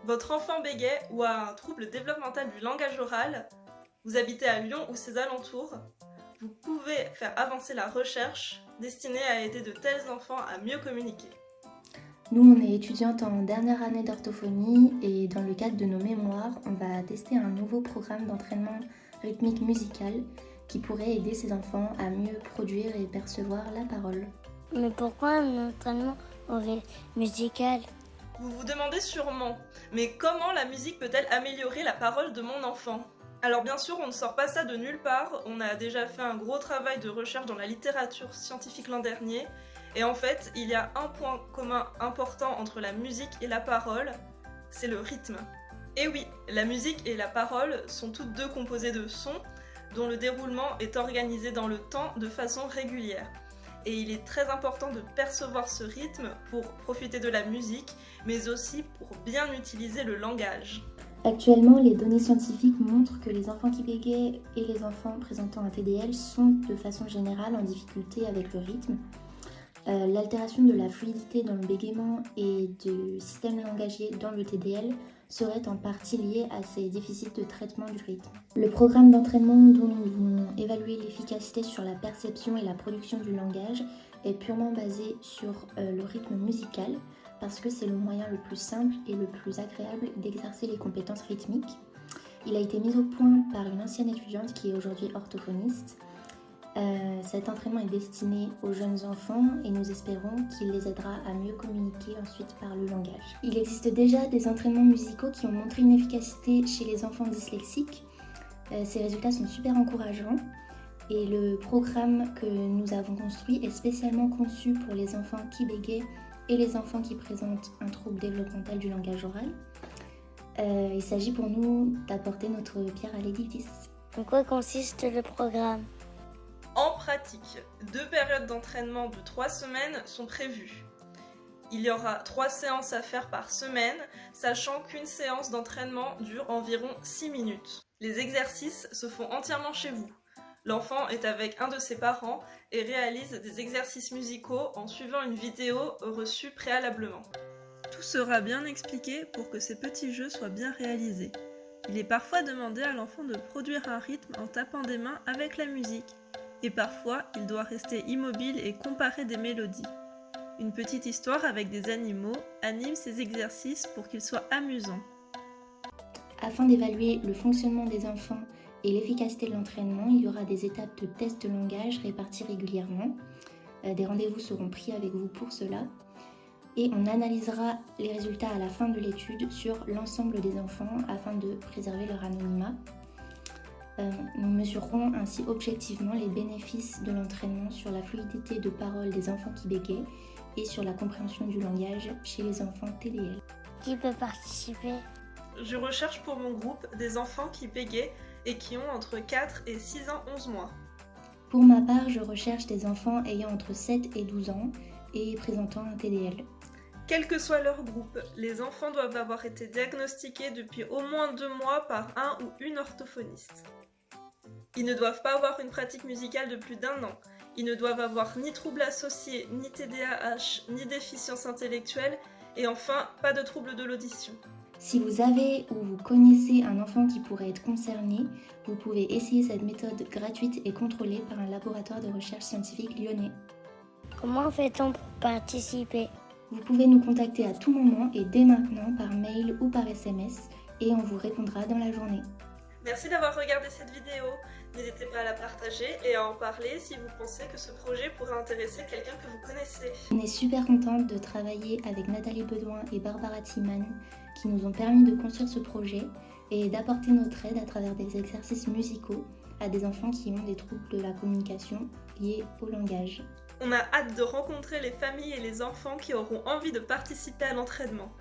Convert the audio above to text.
Votre enfant bégaie ou a un trouble développemental du langage oral, vous habitez à Lyon ou ses alentours, vous pouvez faire avancer la recherche destinée à aider de tels enfants à mieux communiquer. Nous, on est étudiantes en dernière année d'orthophonie et dans le cadre de nos mémoires, on va tester un nouveau programme d'entraînement rythmique musical qui pourrait aider ces enfants à mieux produire et percevoir la parole. Mais pourquoi un entraînement musical? Vous vous demandez sûrement, mais comment la musique peut-elle améliorer la parole de mon enfant ? Alors bien sûr, on ne sort pas ça de nulle part, on a déjà fait un gros travail de recherche dans la littérature scientifique l'an dernier, et en fait, il y a un point commun important entre la musique et la parole, c'est le rythme. Et oui, la musique et la parole sont toutes deux composées de sons, dont le déroulement est organisé dans le temps de façon régulière. Et il est très important de percevoir ce rythme pour profiter de la musique, mais aussi pour bien utiliser le langage. Actuellement, les données scientifiques montrent que les enfants qui bégayent et les enfants présentant un TDL sont de façon générale en difficulté avec le rythme. L'altération de la fluidité dans le bégaiement et du système langagier dans le TDL serait en partie liée à ces déficits de traitement du rythme. Le programme d'entraînement dont nous voulons évaluer l'efficacité sur la perception et la production du langage est purement basé sur le rythme musical parce que c'est le moyen le plus simple et le plus agréable d'exercer les compétences rythmiques. Il a été mis au point par une ancienne étudiante qui est aujourd'hui orthophoniste. Cet entraînement est destiné aux jeunes enfants et nous espérons qu'il les aidera à mieux communiquer ensuite par le langage. Il existe déjà des entraînements musicaux qui ont montré une efficacité chez les enfants dyslexiques. Ces résultats sont super encourageants et le programme que nous avons construit est spécialement conçu pour les enfants qui bégayent et les enfants qui présentent un trouble développemental du langage oral. Il s'agit pour nous d'apporter notre pierre à l'édifice. En quoi consiste le programme ? En pratique, 2 périodes d'entraînement de 3 semaines sont prévues. Il y aura 3 séances à faire par semaine, sachant qu'une séance d'entraînement dure environ 6 minutes. Les exercices se font entièrement chez vous. L'enfant est avec un de ses parents et réalise des exercices musicaux en suivant une vidéo reçue préalablement. Tout sera bien expliqué pour que ces petits jeux soient bien réalisés. Il est parfois demandé à l'enfant de produire un rythme en tapant des mains avec la musique. Et parfois, il doit rester immobile et comparer des mélodies. Une petite histoire avec des animaux anime ces exercices pour qu'ils soient amusants. Afin d'évaluer le fonctionnement des enfants et l'efficacité de l'entraînement, il y aura des étapes de test de langage réparties régulièrement. Des rendez-vous seront pris avec vous pour cela. Et on analysera les résultats à la fin de l'étude sur l'ensemble des enfants afin de préserver leur anonymat. Nous mesurerons ainsi objectivement les bénéfices de l'entraînement sur la fluidité de parole des enfants qui bégayent et sur la compréhension du langage chez les enfants TDL. Qui peut participer ? Je recherche pour mon groupe des enfants qui bégayent et qui ont entre 4 et 6 ans 11 mois. Pour ma part, je recherche des enfants ayant entre 7 et 12 ans et présentant un TDL. Quel que soit leur groupe, les enfants doivent avoir été diagnostiqués depuis au moins 2 mois par un ou une orthophoniste. Ils ne doivent pas avoir une pratique musicale de plus d'1 an. Ils ne doivent avoir ni troubles associés, ni TDAH, ni déficience intellectuelle, et enfin, pas de troubles de l'audition. Si vous avez ou vous connaissez un enfant qui pourrait être concerné, vous pouvez essayer cette méthode gratuite et contrôlée par un laboratoire de recherche scientifique lyonnais. Comment fait-on pour participer ? Vous pouvez nous contacter à tout moment et dès maintenant par mail ou par SMS et on vous répondra dans la journée. Merci d'avoir regardé cette vidéo. N'hésitez pas à la partager et à en parler si vous pensez que ce projet pourrait intéresser quelqu'un que vous connaissez. On est super contente de travailler avec Nathalie Bedouin et Barbara Tillman qui nous ont permis de construire ce projet et d'apporter notre aide à travers des exercices musicaux à des enfants qui ont des troubles de la communication liés au langage. On a hâte de rencontrer les familles et les enfants qui auront envie de participer à l'entraînement.